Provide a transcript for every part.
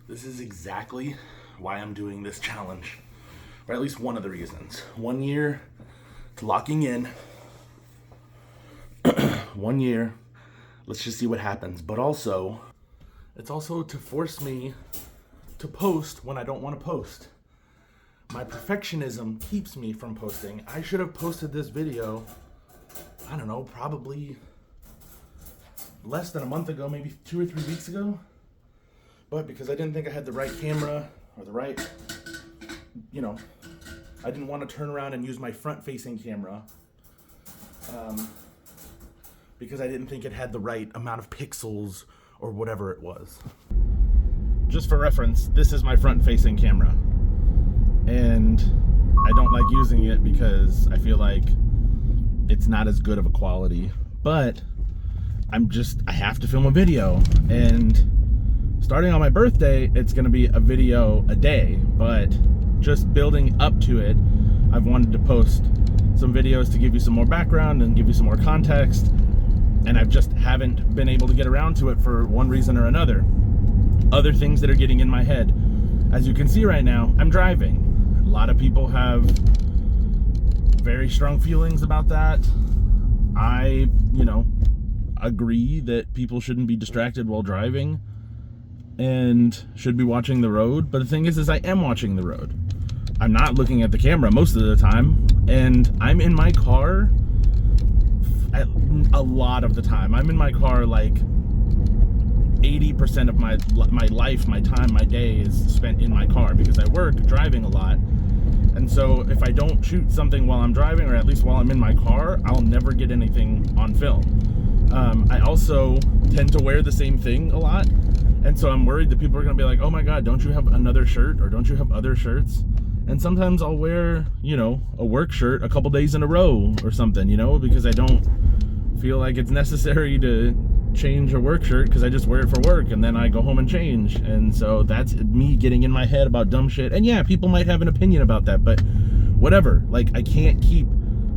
This is exactly why I'm doing this challenge, or at least one of the reasons. 1 year to locking in. 1 year. Let's just see what happens. But also, it's also to force me to post when I don't want to post. My perfectionism keeps me from posting. I should have posted this video, I don't know, probably less than a month ago, maybe 2 or 3 weeks ago. But because I didn't think I had the right camera or the right, I didn't want to turn around and use my front-facing camera because I didn't think it had the right amount of pixels or whatever it was. Just for reference, this is my front-facing camera. And I don't like using it because I feel like it's not as good of a quality. But I have to film a video. And starting on my birthday, it's going to be a video a day, but just building up to it, I've wanted to post some videos to give you some more background and give you some more context, and I just haven't been able to get around to it for one reason or another. Other things that are getting in my head. As you can see right now, I'm driving. A lot of people have very strong feelings about that. I, agree that people shouldn't be distracted while driving and should be watching the road. But the thing is I am watching the road. I'm not looking at the camera most of the time, and I'm in my car a lot of the time. I'm in my car like 80% of my life, my time, my day is spent in my car because I work driving a lot. And so if I don't shoot something while I'm driving, or at least while I'm in my car, I'll never get anything on film. I also tend to wear the same thing a lot. And so I'm worried that people are going to be like, oh my God, don't you have another shirt, or don't you have other shirts? And sometimes I'll wear, a work shirt a couple days in a row or something, because I don't feel like it's necessary to change a work shirt because I just wear it for work and then I go home and change. And so that's me getting in my head about dumb shit. And yeah, people might have an opinion about that, but whatever. Like, I can't keep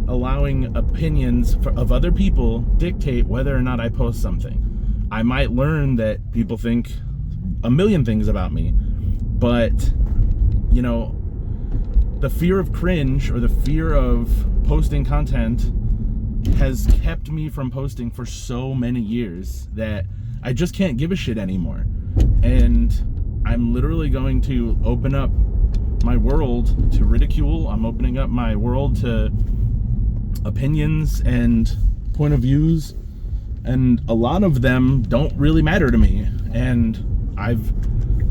allowing opinions of other people dictate whether or not I post something. I might learn that people think a million things about me, but, the fear of cringe or the fear of posting content has kept me from posting for so many years that I just can't give a shit anymore. And I'm literally going to open up my world to ridicule. I'm opening up my world to opinions and point of views, and a lot of them don't really matter to me. And I've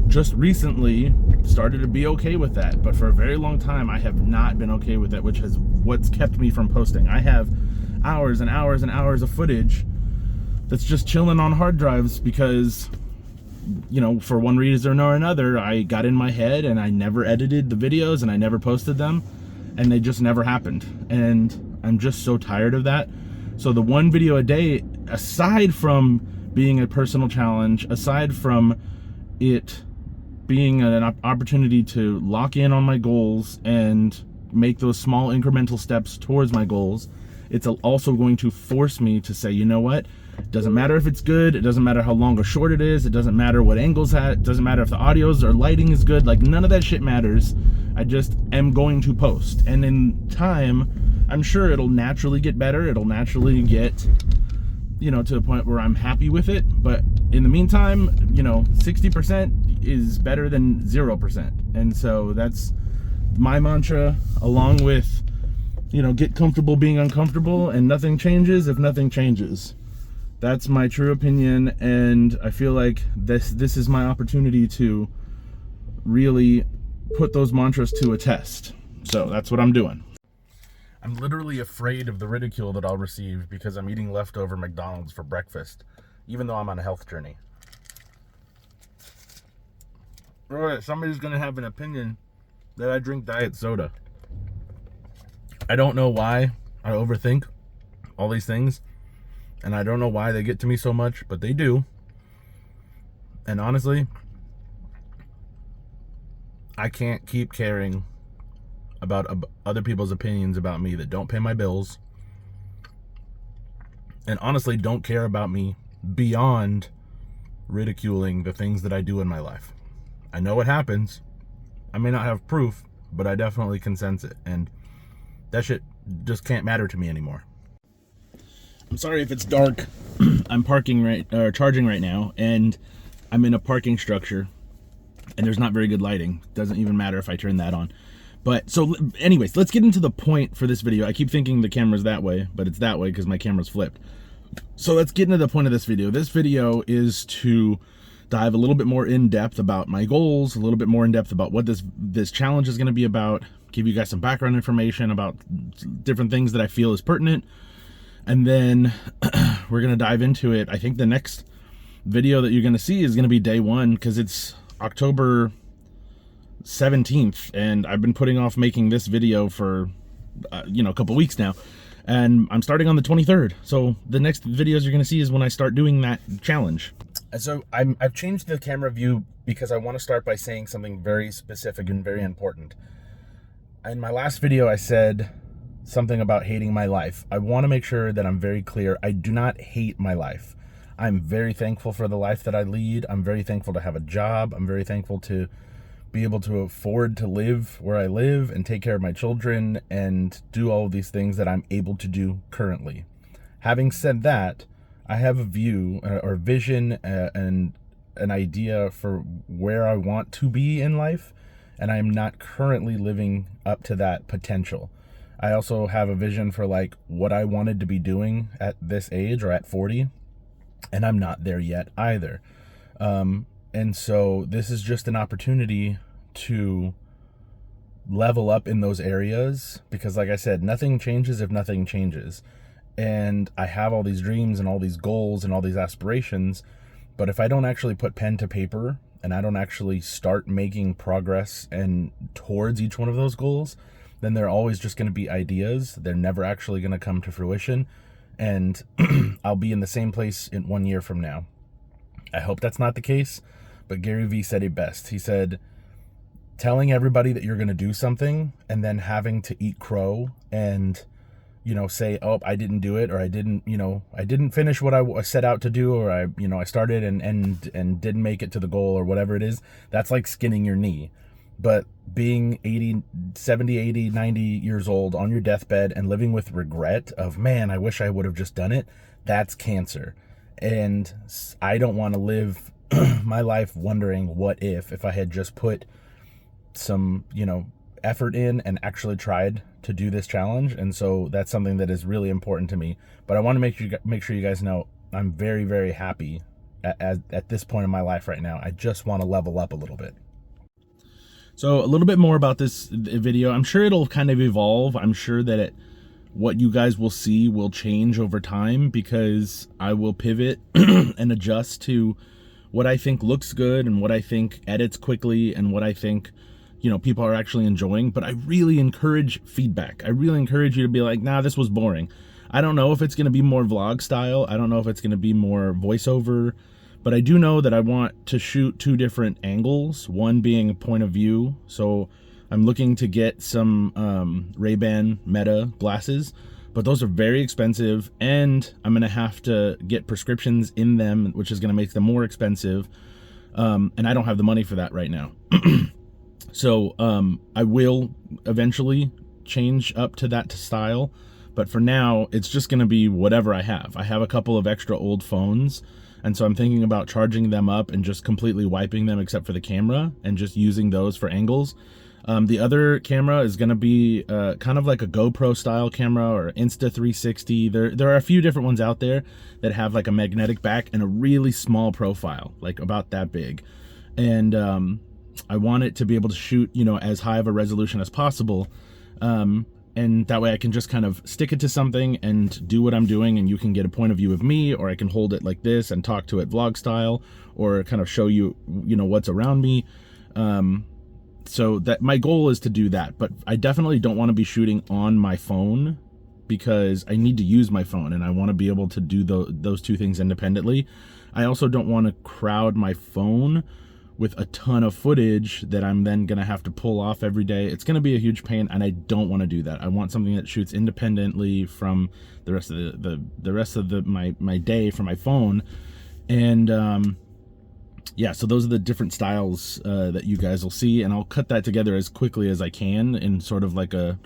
just recently started to be okay with that, but for a very long time I have not been okay with it, which is what's kept me from posting. I have hours and hours and hours of footage that's just chilling on hard drives because, for one reason or another, I got in my head and I never edited the videos and I never posted them, and they just never happened. And I'm just so tired of that. So the one video a day, aside from being a personal challenge, aside from it being an opportunity to lock in on my goals and make those small incremental steps towards my goals, it's also going to force me to say, you know what? It doesn't matter if it's good. It doesn't matter how long or short it is. It doesn't matter what angles at. It doesn't matter if the audios or lighting is good. Like, none of that shit matters. I just am going to post. And in time, I'm sure it'll naturally get better. It'll naturally get, to the point where I'm happy with it. But in the meantime, 60% is better than 0%. And so that's my mantra, along with, get comfortable being uncomfortable, and nothing changes if nothing changes. That's my true opinion, and I feel like this is my opportunity to really put those mantras to a test. So that's what I'm doing. I'm literally afraid of the ridicule that I'll receive because I'm eating leftover McDonald's for breakfast, even though I'm on a health journey. Alright, somebody's gonna have an opinion that I drink diet soda. I don't know why I overthink all these things, and I don't know why they get to me so much, but they do. And honestly, I can't keep caring about other people's opinions about me that don't pay my bills, and honestly don't care about me beyond ridiculing the things that I do in my life. I know what happens. I may not have proof, but I definitely can sense it. And that shit just can't matter to me anymore. I'm sorry if it's dark. I'm charging right now, and I'm in a parking structure, and there's not very good lighting. Doesn't even matter if I turn that on. But so anyways, let's get into the point for this video. I keep thinking the camera's that way, but it's that way because my camera's flipped. So let's get into the point of this video. This video is to dive a little bit more in depth about my goals, a little bit more in depth about what this challenge is going to be about, give you guys some background information about different things that I feel is pertinent. And then we're going to dive into it. I think the next video that you're going to see is going to be day one, because it's October 17th, and I've been putting off making this video for a couple weeks now, and I'm starting on the 23rd. So the next videos you're going to see is when I start doing that challenge. And so I've changed the camera view because I want to start by saying something very specific and very important. In my last video, I said something about hating my life. I want to make sure that I'm very clear. I do not hate my life. I'm very thankful for the life that I lead. I'm very thankful to have a job. I'm very thankful to be able to afford to live where I live and take care of my children and do all of these things that I'm able to do currently. Having said that, I have a view or vision and an idea for where I want to be in life, and I'm not currently living up to that potential. I also have a vision for like what I wanted to be doing at this age or at 40, and I'm not there yet either. And so this is just an opportunity to level up in those areas, because like I said, nothing changes if nothing changes. And I have all these dreams and all these goals and all these aspirations, but if I don't actually put pen to paper and I don't actually start making progress and towards each one of those goals, then they're always just going to be ideas. They're never actually going to come to fruition. And I'll be in the same place in 1 year from now. I hope that's not the case, but Gary Vee said it best. He said, telling everybody that you're going to do something and then having to eat crow and, say, oh, I didn't do it, or I didn't finish what I set out to do, or I started and didn't make it to the goal, or whatever it is. That's like skinning your knee. But being 70, 80, 90 years old on your deathbed and living with regret of, man, I wish I would have just done it, that's cancer. And I don't want to live my life wondering what if I had just put some, effort in and actually tried to do this challenge. And so that's something that is really important to me. But I want to make sure you guys know I'm very, very happy at this point in my life right now. I just want to level up a little bit. So a little bit more about this video. I'm sure it'll kind of evolve. I'm sure that what you guys will see will change over time, because I will pivot and adjust to what I think looks good and what I think edits quickly and what I think, people are actually enjoying. But I really encourage feedback. I really encourage you to be like, nah, this was boring. I don't know if it's going to be more vlog style. I don't know if it's going to be more voiceover. But I do know that I want to shoot two different angles, one being a point of view. So I'm looking to get some Ray-Ban Meta glasses, but those are very expensive, and I'm going to have to get prescriptions in them, which is going to make them more expensive. And I don't have the money for that right now. So I will eventually change up to that style. But for now, it's just going to be whatever I have. I have a couple of extra old phones, and so I'm thinking about charging them up and just completely wiping them except for the camera and just using those for angles. The other camera is going to be kind of like a GoPro style camera or Insta360. There are a few different ones out there that have like a magnetic back and a really small profile, like about that big. And I want it to be able to shoot, as high of a resolution as possible. And that way I can just kind of stick it to something and do what I'm doing, and you can get a point of view of me, or I can hold it like this and talk to it vlog style, or kind of show you, what's around me. So that my goal is to do that, but I definitely don't want to be shooting on my phone, because I need to use my phone and I want to be able to do those two things independently. I also don't want to crowd my phone with a ton of footage that I'm then going to have to pull off every day. It's going to be a huge pain, and I don't want to do that. I want something that shoots independently from the rest of my day from my phone. And yeah, so those are the different styles that you guys will see, and I'll cut that together as quickly as I can in sort of like a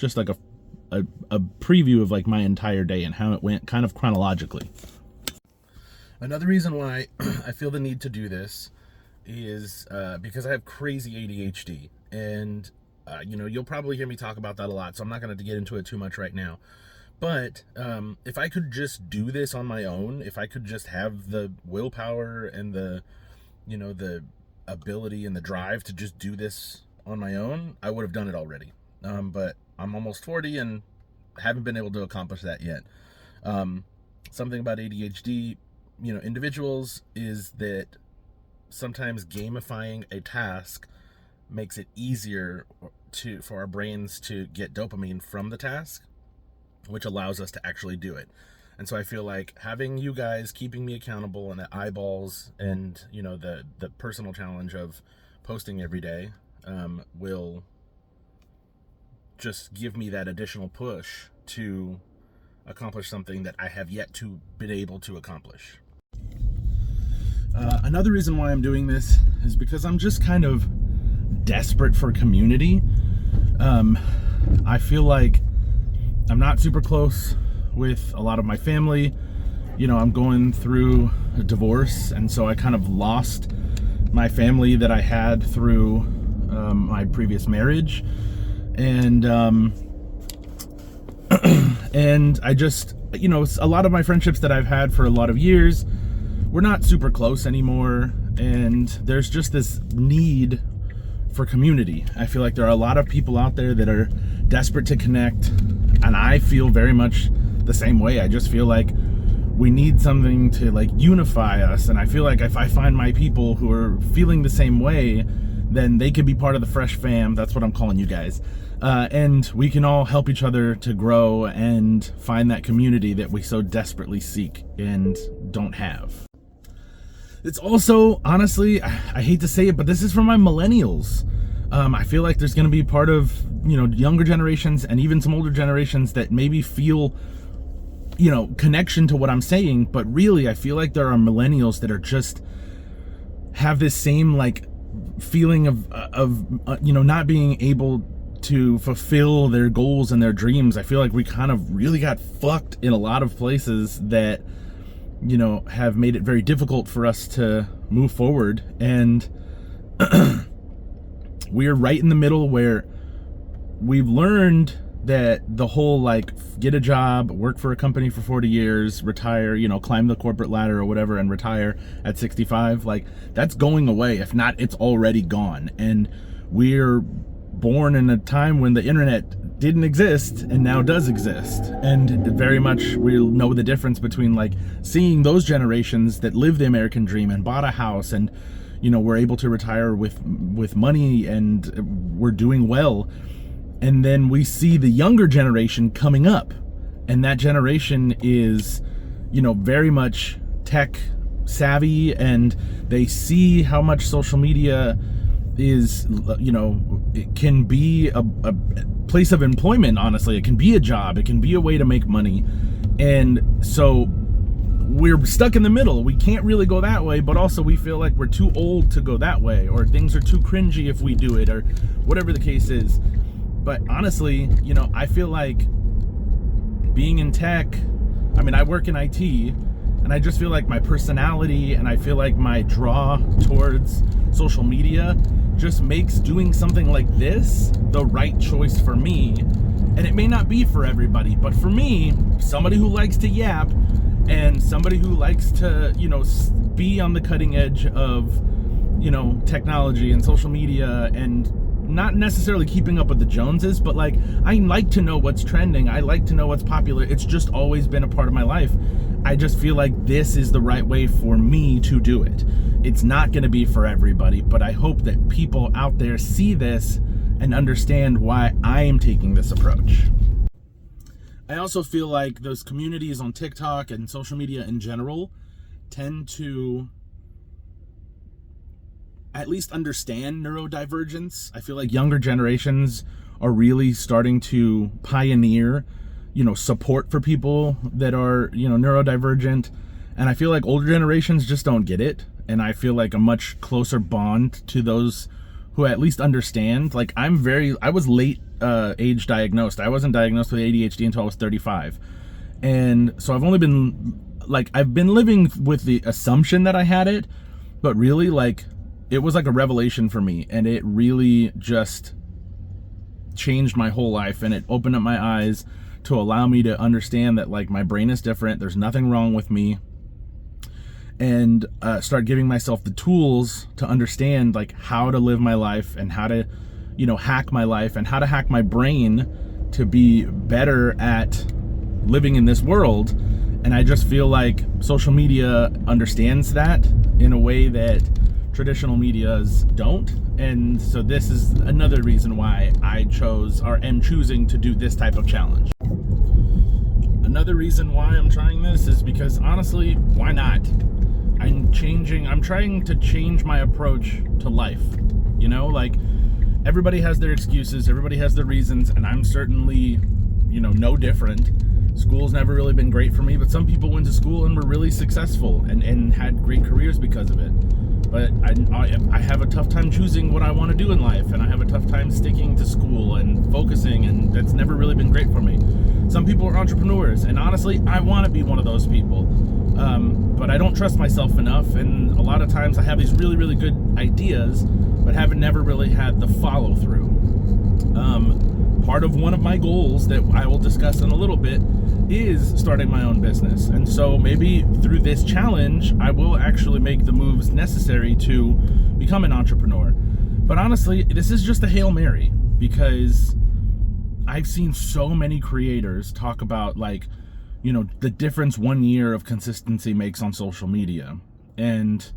preview of like my entire day and how it went kind of chronologically. Another reason why I feel the need to do this is because I have crazy ADHD, and you'll probably hear me talk about that a lot, so I'm not going to get into it too much right now. But if I could just do this on my own, if I could just have the willpower and the ability and the drive to just do this on my own, I would have done it already. But I'm almost 40 and haven't been able to accomplish that yet. Something about ADHD, individuals, is that sometimes gamifying a task makes it easier for our brains to get dopamine from the task, which allows us to actually do it. And so I feel like having you guys keeping me accountable and the eyeballs and the personal challenge of posting every day will just give me that additional push to accomplish something that I have yet to been able to accomplish. Another reason why I'm doing this is because I'm just kind of desperate for community. I feel like I'm not super close with a lot of my family. I'm going through a divorce, and so I kind of lost my family that I had through my previous marriage, and and I just, a lot of my friendships that I've had for a lot of years, we're not super close anymore, and there's just this need for community. I feel like there are a lot of people out there that are desperate to connect, and I feel very much the same way. I just feel like we need something to like unify us, and I feel like if I find my people who are feeling the same way, then they could be part of the Fresh Fam. That's what I'm calling you guys, and we can all help each other to grow and find that community that we so desperately seek and don't have. It's also, honestly, I hate to say it, but this is for my millennials. I feel like there's going to be part of, younger generations and even some older generations that maybe feel, connection to what I'm saying. But really, I feel like there are millennials that are just have this same like feeling of not being able to fulfill their goals and their dreams. I feel like we kind of really got fucked in a lot of places that have made it very difficult for us to move forward. And we're right in the middle where we've learned that the whole like get a job, work for a company for 40 years, retire, climb the corporate ladder or whatever and retire at 65, like that's going away. If not, it's already gone. And we're born in a time when the internet didn't exist and now does exist, and very much we'll know the difference between like seeing those generations that lived the American dream and bought a house and were able to retire with money and we're doing well, and then we see the younger generation coming up, and that generation is very much tech savvy, and they see how much social media is, it can be a place of employment. Honestly, it can be a job, it can be a way to make money, and so we're stuck in the middle. We can't really go that way, but also we feel like we're too old to go that way, or things are too cringy if we do it, or whatever the case is. But honestly, I feel like being in tech, I work in IT, and I just feel like my personality and I feel like my draw towards social media just makes doing something like this the right choice for me. And it may not be for everybody, but for me, somebody who likes to yap and somebody who likes to, be on the cutting edge of, technology and social media, and not necessarily keeping up with the Joneses, but like I like to know what's trending. I like to know what's popular. It's just always been a part of my life. I just feel like this is the right way for me to do it. It's not going to be for everybody, but I hope that people out there see this and understand why I am taking this approach. I also feel like those communities on TikTok and social media in general tend to at least understand neurodivergence. I feel like younger generations are really starting to pioneer, support for people that are, neurodivergent. And I feel like older generations just don't get it. and I feel like a much closer bond to those who at least understand. Like I was late age diagnosed. I wasn't diagnosed with ADHD until I was 35. And so I've been living with the assumption that I had it, but really like it was like a revelation for me, and it really just changed my whole life, and it opened up my eyes to allow me to understand that like my brain is different, there's nothing wrong with me, and start giving myself the tools to understand like how to live my life and how to, you know, hack my life and how to hack my brain to be better at living in this world. And I just feel like social media understands that in a way that traditional medias don't. And so this is another reason why I am choosing to do this type of challenge. Another reason why I'm trying this is because honestly, why not? I'm trying to change my approach to life. You know, like everybody has their excuses, everybody has their reasons, and I'm certainly, you know, no different. School's never really been great for me, but some people went to school and were really successful and had great careers because of it. But I have a tough time choosing what I want to do in life, and I have a tough time sticking to school and focusing, and that's never really been great for me. Some people are entrepreneurs, and honestly, I want to be one of those people. But I don't trust myself enough, and a lot of times I have these really, really good ideas, but haven't never really had the follow through. Part of one of my goals that I will discuss in a little bit is starting my own business. And so maybe through this challenge, I will actually make the moves necessary to become an entrepreneur. But honestly, this is just a Hail Mary, because I've seen so many creators talk about like, you know, the difference 1 year of consistency makes on social media. And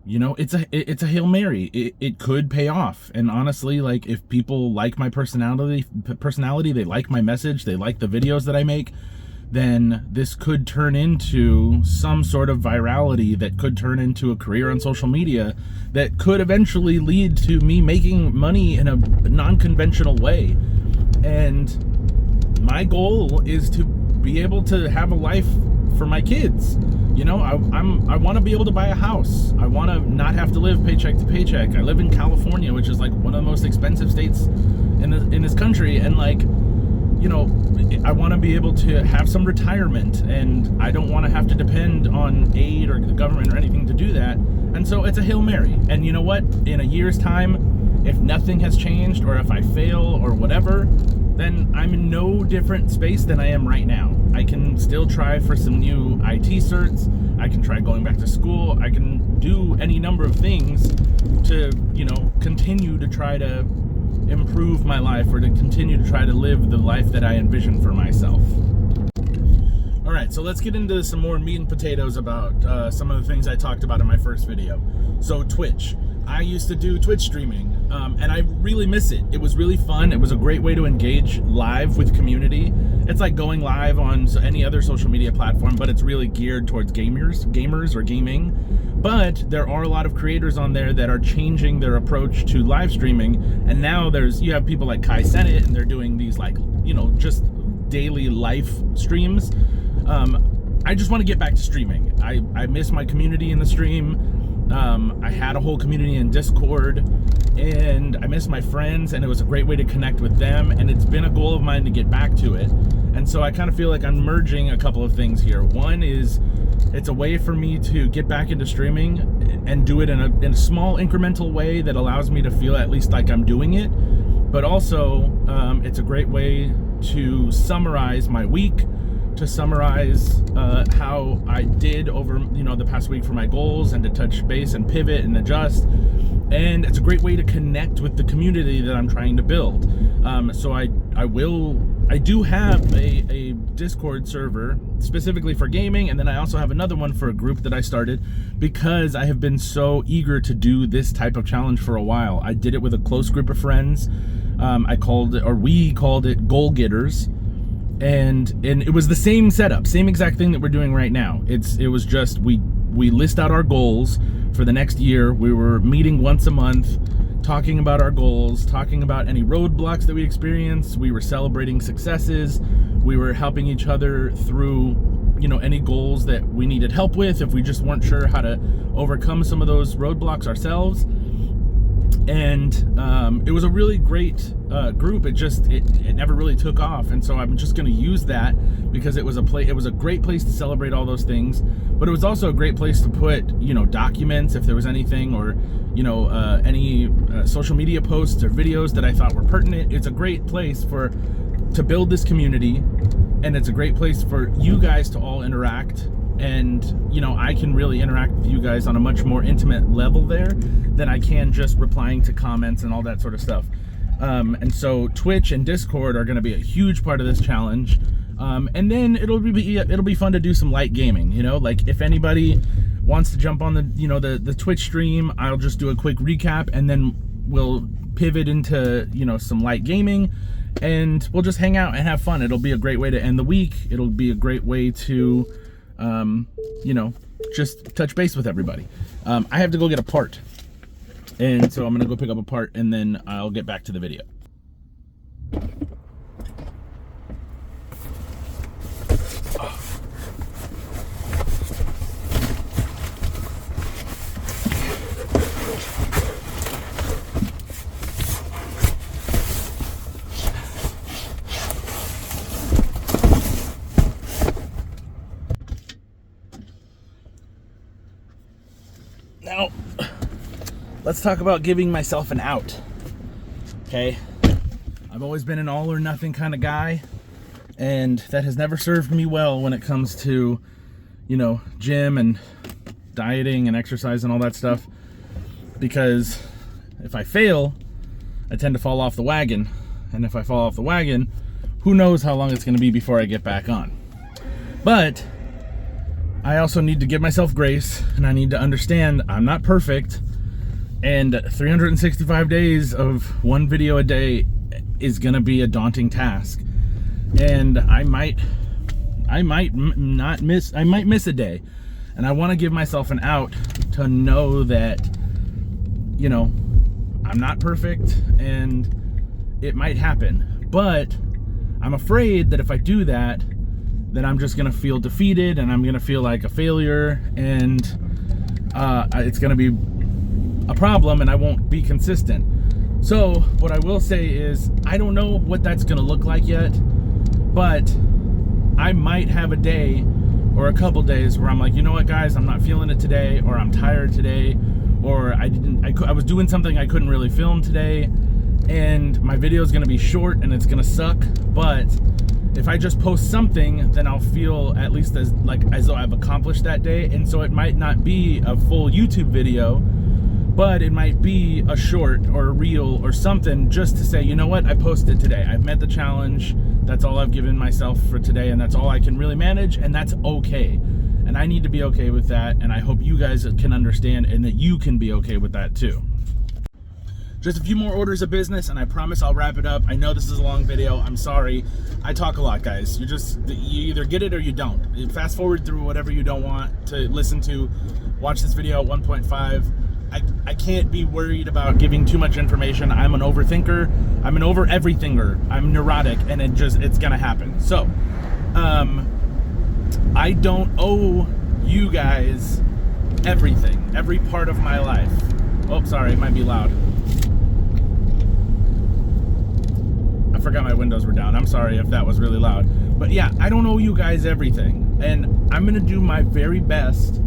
you know, it's a Hail Mary. It could pay off. And honestly, like if people like my personality, they like my message, they like the videos that I make, then this could turn into some sort of virality that could turn into a career on social media that could eventually lead to me making money in a non-conventional way. And my goal is to be able to have a life for my kids. You know, I want to be able to buy a house. I want to not have to live paycheck to paycheck. I live in California, which is like one of the most expensive states in this country, and like, you know, I want to be able to have some retirement, and I don't want to have to depend on aid or the government or anything to do that. And so it's a Hail Mary. And you know what? In a year's time, if nothing has changed, or if I fail or whatever, then I'm in no different space than I am right now. I can still try for some new IT certs. I can try going back to school. I can do any number of things to, you know, continue to try to improve my life, or to continue to try to live the life that I envision for myself. All right, so let's get into some more meat and potatoes about some of the things I talked about in my first video. So Twitch. I used to do Twitch streaming, and I really miss it. It was really fun. It was a great way to engage live with community. It's like going live on any other social media platform, but it's really geared towards gamers or gaming. But there are a lot of creators on there that are changing their approach to live streaming, and now you have people like Kai Cenat, and they're doing these like, you know, just daily life streams. I just want to get back to streaming. I miss my community in the stream. I had a whole community in Discord, and I miss my friends, and it was a great way to connect with them, and it's been a goal of mine to get back to it. And so I kind of feel like I'm merging a couple of things here. One is it's a way for me to get back into streaming and do it in a small incremental way that allows me to feel at least like I'm doing it. But also, it's a great way to summarize my week, to summarize how I did over, you know, the past week for my goals, and to touch base and pivot and adjust. And it's a great way to connect with the community that I'm trying to build. So I do have a Discord server specifically for gaming, and then I also have another one for a group that I started because I have been so eager to do this type of challenge for a while. I did it with a close group of friends. We called it Goal Getters. And it was the same setup, same exact thing that we're doing right now. It was just we list out our goals for the next year. We were meeting once a month, talking about our goals, talking about any roadblocks that we experienced. We were celebrating successes. We were helping each other through any goals that we needed help with, if we just weren't sure how to overcome some of those roadblocks ourselves. And it was a really great group. It never really took off, and so I'm just going to use that because it was a great place to celebrate all those things, but it was also a great place to put documents if there was anything, or any social media posts or videos that I thought were pertinent. It's a great place to build this community, and it's a great place for you guys to all interact. And I can really interact with you guys on a much more intimate level there than I can just replying to comments and all that sort of stuff. And so Twitch and Discord are going to be a huge part of this challenge. And then it'll be fun to do some light gaming. Like if anybody wants to jump on the Twitch stream, I'll just do a quick recap, and then we'll pivot into some light gaming, and we'll just hang out and have fun. It'll be a great way to end the week. It'll be a great way to just touch base with everybody. I have to go get a part, and so I'm gonna go pick up a part, and then I'll get back to the video. Now, let's talk about giving myself an out. Okay, I've always been an all or nothing kind of guy, and that has never served me well when it comes to, gym and dieting and exercise and all that stuff, because if I fail, I tend to fall off the wagon, and if I fall off the wagon, who knows how long it's going to be before I get back on. But I also need to give myself grace, and I need to understand I'm not perfect, and 365 days of one video a day is gonna be a daunting task, and I might miss a day, and I want to give myself an out to know that I'm not perfect and it might happen. But I'm afraid that if I do that, then I'm just gonna feel defeated, and I'm gonna feel like a failure, and it's gonna be a problem, and I won't be consistent. So what I will say is, I don't know what that's gonna look like yet, but I might have a day or a couple days where I'm like, you know what guys, I'm not feeling it today, or I'm tired today, or I was doing something I couldn't really film today, and my video is gonna be short and it's gonna suck. But if I just post something, then I'll feel at least as though I've accomplished that day. And so it might not be a full YouTube video, but it might be a short or a reel or something, just to say, you know what, I posted today. I've met the challenge. That's all I've given myself for today, and that's all I can really manage, and that's okay. And I need to be okay with that, and I hope you guys can understand, and that you can be okay with that too. Just a few more orders of business, and I promise I'll wrap it up. I know this is a long video. I'm sorry. I talk a lot, guys. You either get it or you don't. Fast forward through whatever you don't want to listen to. Watch this video at 1.5. I can't be worried about giving too much information. I'm an overthinker. I'm an over-everythinger. I'm neurotic, and it's gonna happen. So, I don't owe you guys everything, every part of my life. Oh, sorry, it might be loud. I forgot my windows were down. I'm sorry if that was really loud. But yeah, I don't owe you guys everything. And I'm gonna do my very best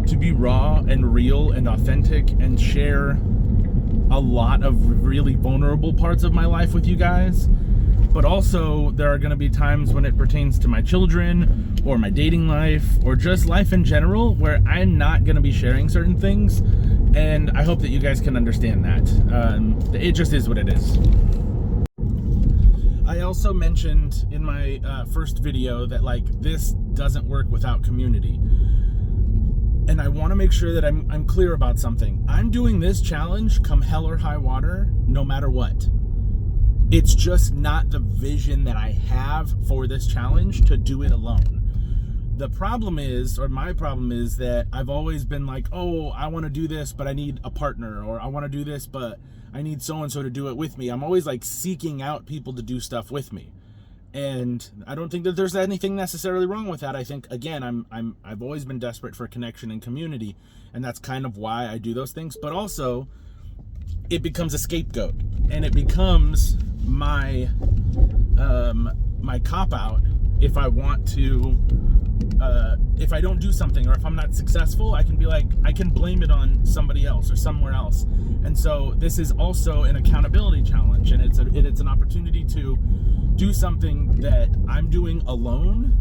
to be raw and real and authentic and share a lot of really vulnerable parts of my life with you guys. But also, there are gonna be times when it pertains to my children, or my dating life, or just life in general, where I'm not gonna be sharing certain things. And I hope that you guys can understand that. It just is what it is. I also mentioned in my first video that this doesn't work without community. And I want to make sure that I'm clear about something. I'm doing this challenge come hell or high water, no matter what. It's just not the vision that I have for this challenge to do it alone. The problem is, or my problem is, that I've always been like, oh, I want to do this, but I need a partner, or I want to do this, but I need so-and-so to do it with me. I'm always seeking out people to do stuff with me. And I don't think that there's anything necessarily wrong with that. I think, again, I've always been desperate for connection and community, and that's kind of why I do those things. But also, it becomes a scapegoat, and it becomes my my cop-out if I want to, if I don't do something, or if I'm not successful, I can be like, I can blame it on somebody else or somewhere else. And so this is also an accountability challenge, and it's an opportunity to do something that I'm doing alone,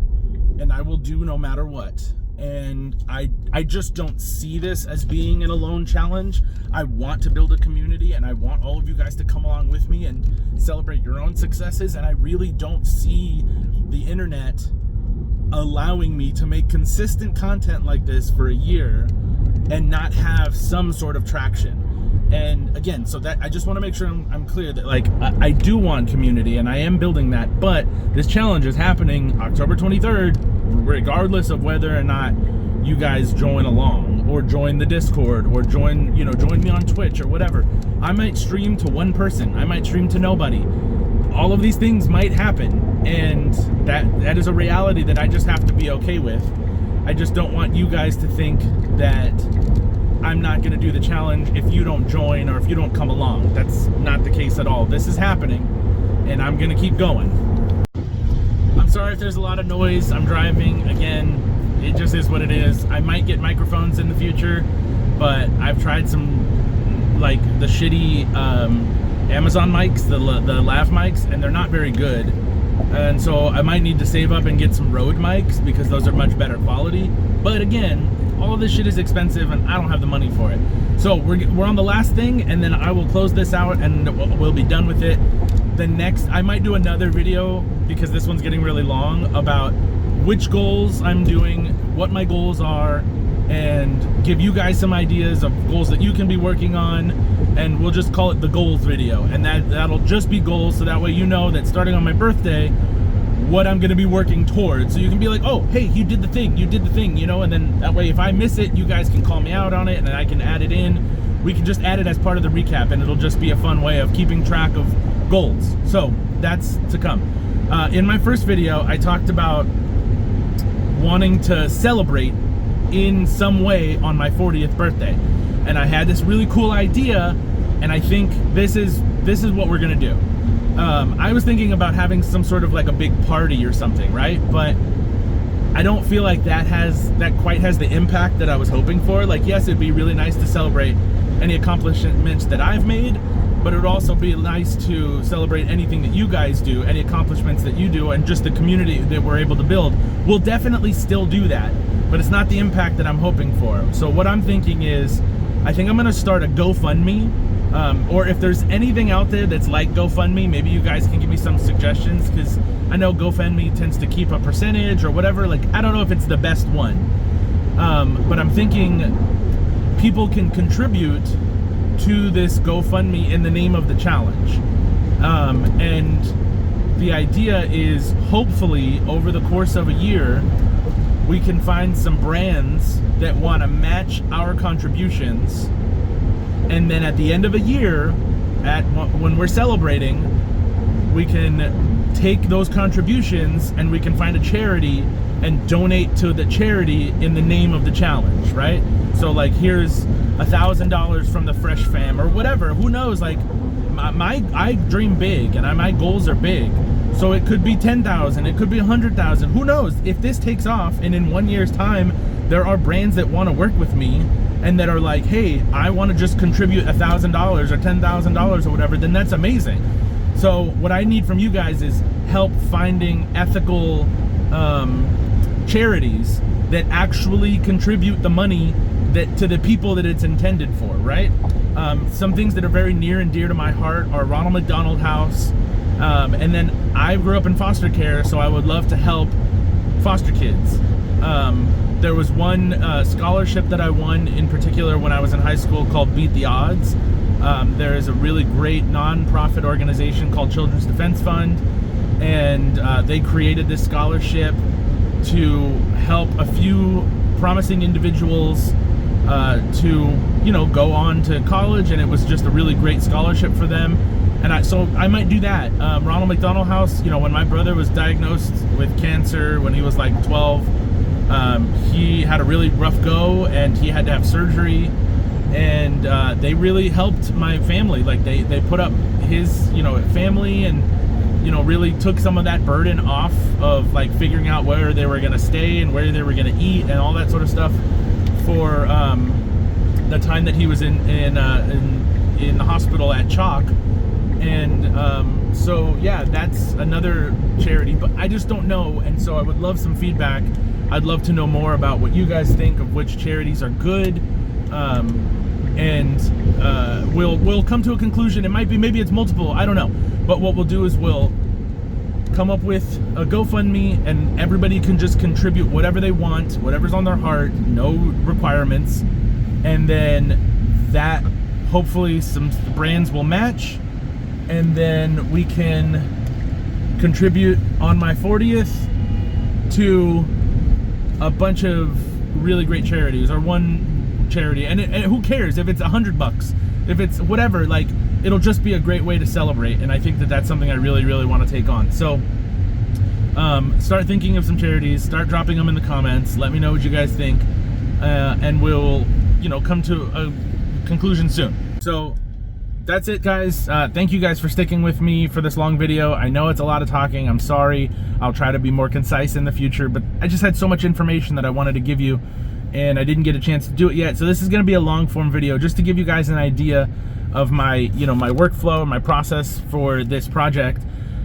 and I will do no matter what. And I just don't see this as being an alone challenge. I want to build a community, and I want all of you guys to come along with me and celebrate your own successes. And I really don't see the internet allowing me to make consistent content like this for a year and not have some sort of traction. And again, so that I just want to make sure I'm clear that, like, I do want community, and I am building that, but this challenge is happening October 23rd, regardless of whether or not you guys join along or join the Discord or join me on Twitch or whatever. I might stream to one person, I might stream to nobody. All of these things might happen, and that is a reality that I just have to be okay with. I just don't want you guys to think that I'm not going to do the challenge if you don't join or if you don't come along. That's not the case at all. This is happening, and I'm going to keep going. I'm sorry if there's a lot of noise. I'm driving. Again, it just is what it is. I might get microphones in the future, but I've tried some, like, the shitty Amazon mics, the lav mics, and they're not very good. And so I might need to save up and get some Rode mics because those are much better quality. But again, all of this shit is expensive, and I don't have the money for it. So we're on the last thing, and then I will close this out, and we'll be done with it. The next, I might do another video, because this one's getting really long, about which goals I'm doing, what my goals are, and give you guys some ideas of goals that you can be working on, and we'll just call it the goals video. And that'll just be goals, so that way you know that starting on my birthday, what I'm going to be working towards. So you can be like, oh, hey, you did the thing, and then that way if I miss it, you guys can call me out on it, and then I can add it in. We can just add it as part of the recap, and it'll just be a fun way of keeping track of goals. So that's to come. In my first video, I talked about wanting to celebrate in some way on my 40th birthday, and I had this really cool idea, and I think this is what we're going to do. I was thinking about having some sort of like a big party or something, right? But I don't feel like that quite has the impact that I was hoping for. Like, yes, it'd be really nice to celebrate any accomplishments that I've made, but it would also be nice to celebrate anything that you guys do, any accomplishments that you do, and just the community that we're able to build. We'll definitely still do that, but it's not the impact that I'm hoping for. So what I'm thinking is, I think I'm gonna start a GoFundMe. Or if there's anything out there that's like GoFundMe, maybe you guys can give me some suggestions, because I know GoFundMe tends to keep a percentage or whatever. Like, I don't know if it's the best one, but I'm thinking people can contribute to this GoFundMe in the name of the challenge. And the idea is, hopefully over the course of a year, we can find some brands that want to match our contributions. And then at the end of a year, when we're celebrating, we can take those contributions and we can find a charity and donate to the charity in the name of the challenge, right? So like, here's $1,000 from the Fresh Fam or whatever. Who knows? Like, I dream big, and my goals are big. So it could be 10,000, it could be 100,000. Who knows? If this takes off, and in 1 year's time, there are brands that want to work with me, and that are like, hey, I want to just contribute $1,000 or $10,000 or whatever, then that's amazing. So what I need from you guys is help finding ethical charities that actually contribute the money to the people that it's intended for, right? Some things that are very near and dear to my heart are Ronald McDonald House, and then I grew up in foster care, so I would love to help foster kids. There was one scholarship that I won in particular when I was in high school called Beat the Odds. There is a really great non-profit organization called Children's Defense Fund, and they created this scholarship to help a few promising individuals to, go on to college, and it was just a really great scholarship for them. And so I might do that. Ronald McDonald House, you know, when my brother was diagnosed with cancer when he was like 12, he had a really rough go and he had to have surgery, and they really helped my family. Like they put up his, you know, family, and, you know, really took some of that burden off of like figuring out where they were going to stay and where they were going to eat and all that sort of stuff for the time that he was in the hospital at Chalk. And so yeah, that's another charity, but I just don't know, and so I would love some feedback. I'd love to know more about what you guys think of which charities are good, and we'll come to a conclusion. It might be, maybe it's multiple, I don't know, but what we'll do is we'll come up with a GoFundMe, and everybody can just contribute whatever they want, whatever's on their heart, no requirements, and then that hopefully some brands will match, and then we can contribute on my 40th to a bunch of really great charities, or one charity, and who cares if it's $100, if it's whatever, like, it'll just be a great way to celebrate. And I think that that's something I really, really want to take on. So start thinking of some charities, start dropping them in the comments, let me know what you guys think, and we'll, you know, come to a conclusion soon. So that's it, guys. Thank you guys for sticking with me for this long video. I know it's a lot of talking, I'm sorry. I'll try to be more concise in the future, but I just had so much information that I wanted to give you, and I didn't get a chance to do it yet. So this is going to be a long form video just to give you guys an idea of my, you know, my workflow, my process for this project.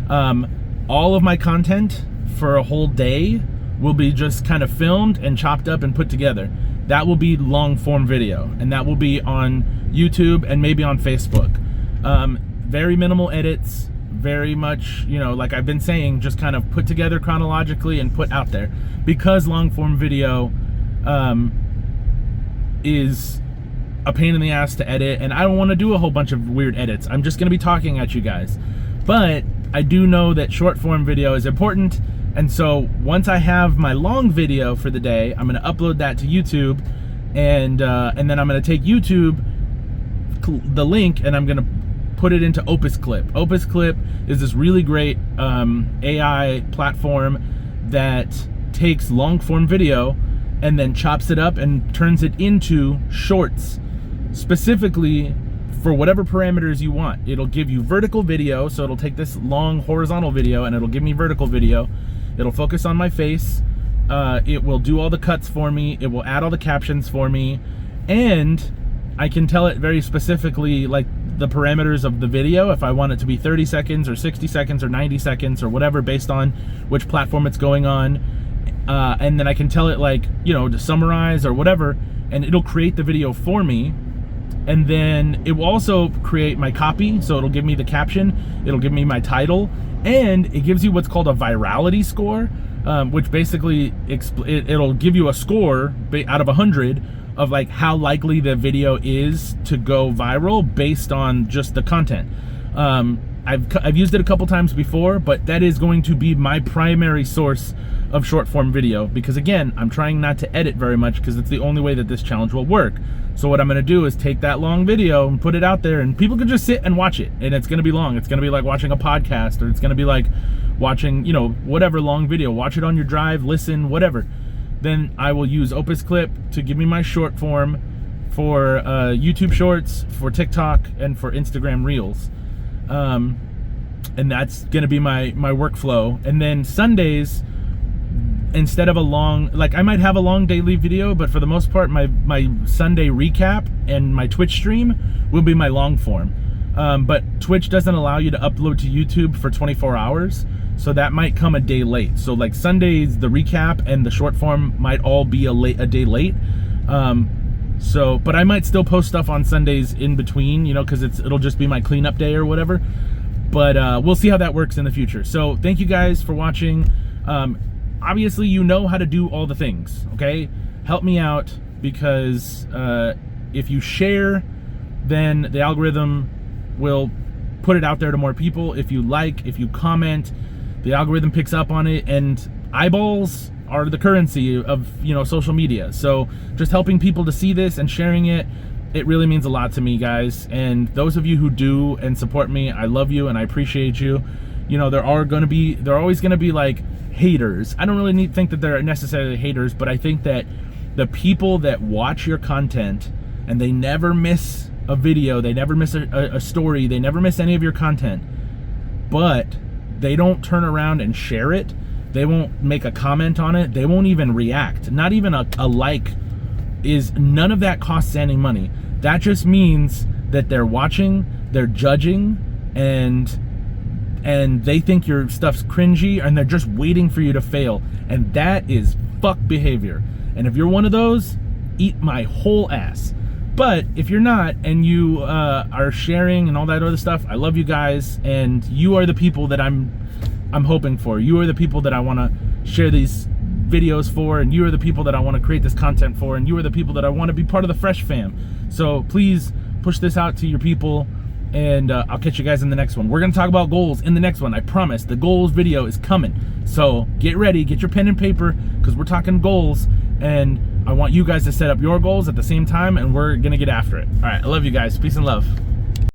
All of my content for a whole day will be just kind of filmed and chopped up and put together. That will be long form video, and that will be on YouTube and maybe on Facebook. Very minimal edits, very much, you know, like I've been saying, just kind of put together chronologically and put out there, because long form video is a pain in the ass to edit, and I don't want to do a whole bunch of weird edits. I'm just going to be talking at you guys. But I do know that short form video is important, and so once I have my long video for the day, I'm going to upload that to YouTube, and then I'm going to take YouTube, the link, and I'm going to put it into Opus Clip. Opus Clip is this really great AI platform that takes long form video and then chops it up and turns it into shorts, specifically for whatever parameters you want. It'll give you vertical video, so it'll take this long horizontal video and it'll give me vertical video. It'll focus on my face. It will do all the cuts for me. It will add all the captions for me, and I can tell it very specifically, like, the parameters of the video, if I want it to be 30 seconds or 60 seconds or 90 seconds or whatever, based on which platform it's going on. And then I can tell it, like, you know, to summarize or whatever, and it'll create the video for me. And then it will also create my copy, so it'll give me the caption, it'll give me my title, and it gives you what's called a virality score, which basically it'll give you a score out of 100 of like how likely the video is to go viral based on just the content. I've used it a couple times before, but that is going to be my primary source of short form video, because again, I'm trying not to edit very much, because it's the only way that this challenge will work. So what I'm gonna do is take that long video and put it out there, and people can just sit and watch it, and it's gonna be long. It's gonna be like watching a podcast, or it's gonna be like watching, you know, whatever long video. Watch it on your drive, listen, whatever. Then I will use Opus Clip to give me my short form for YouTube Shorts, for TikTok, and for Instagram Reels. And that's gonna be my workflow. And then Sundays, instead of a long, like, I might have a long daily video, but for the most part, my Sunday recap and my Twitch stream will be my long form. But Twitch doesn't allow you to upload to YouTube for 24 hours, so that might come a day late. So like Sundays, the recap and the short form might all be a day late. But I might still post stuff on Sundays in between, you know, because it'll just be my cleanup day or whatever. But we'll see how that works in the future. So thank you guys for watching. Obviously, you know how to do all the things, okay? Help me out, because if you share, then the algorithm will put it out there to more people. If you like, if you comment, the algorithm picks up on it, and eyeballs are the currency of, you know, social media. So just helping people to see this and sharing it it really means a lot to me, guys. And those of you who do and support me, I love you and I appreciate you. You know, there are always gonna be like haters. I don't really think that they're necessarily haters, but I think that the people that watch your content and they never miss a video, they never miss a story, they never miss any of your content, but they don't turn around and share it, they won't make a comment on it, they won't even react, not even a like, is none of that costs any money. That just means that they're watching, they're judging, and they think your stuff's cringy, and they're just waiting for you to fail, and that is fuck behavior. And if you're one of those, eat my whole ass. But if you're not, and you are sharing and all that other stuff, I love you guys, and you are the people that I'm hoping for. You are the people that I want to share these videos for, and you are the people that I want to create this content for, and you are the people that I want to be part of the Fresh fam. So please push this out to your people, and I'll catch you guys in the next one. We're going to talk about goals in the next one. I promise. The goals video is coming. So get ready, get your pen and paper, because we're talking goals, and I want you guys to set up your goals at the same time, and we're going to get after it. All right, I love you guys. Peace and love.